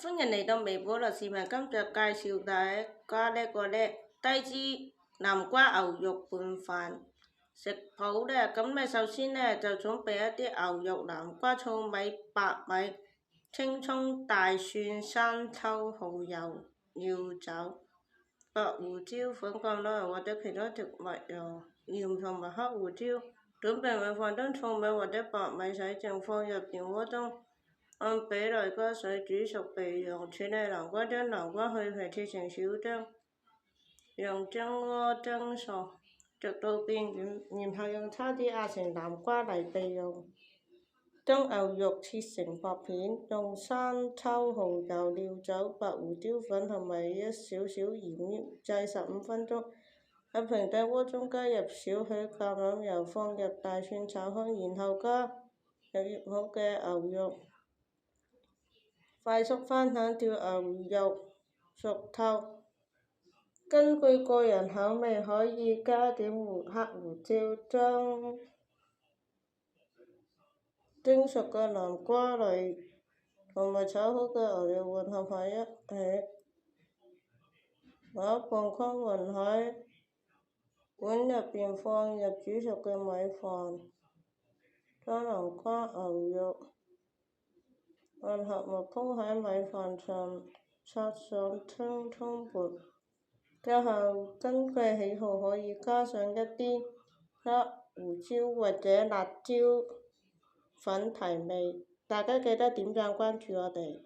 歡迎嚟到微保律師文，今日介紹大家呢個低脂南瓜牛肉拌飯食譜呢。咁你首先呢，就準備一啲牛肉、南瓜、糙米、白米、青葱、大蒜、生抽、蠔油、料酒、白胡椒粉、橄欖油或者其他植物油、鹽同埋黑胡椒。準備米飯，將糙米或者白米洗淨，放入電鍋中。按比例加水煮熟備用。處理南瓜，將南瓜去皮切成小丁，用蒸鍋蒸熟，直到變軟，然後用叉子壓成南瓜泥備用。將牛肉切成薄片，用生抽、蠔油、料酒、白胡椒粉同埋一少少鹽醃製15分鐘。喺平底鍋中加入少許橄欖油，放入大蒜炒香，然後加入醃好嘅牛肉。快速翻炒till牛肉熟透，根據個人口味可以加點黑胡椒。將蒸熟嘅南瓜泥同埋炒好嘅牛肉混合喺一起，把半均勻喺碗入邊，放入煮熟嘅米飯，將南瓜、牛肉混合物鋪喺米飯上，撒上青葱末，最後根據喜好可以加上一啲黑胡椒或者辣椒粉提味。大家記得點讚關注我哋。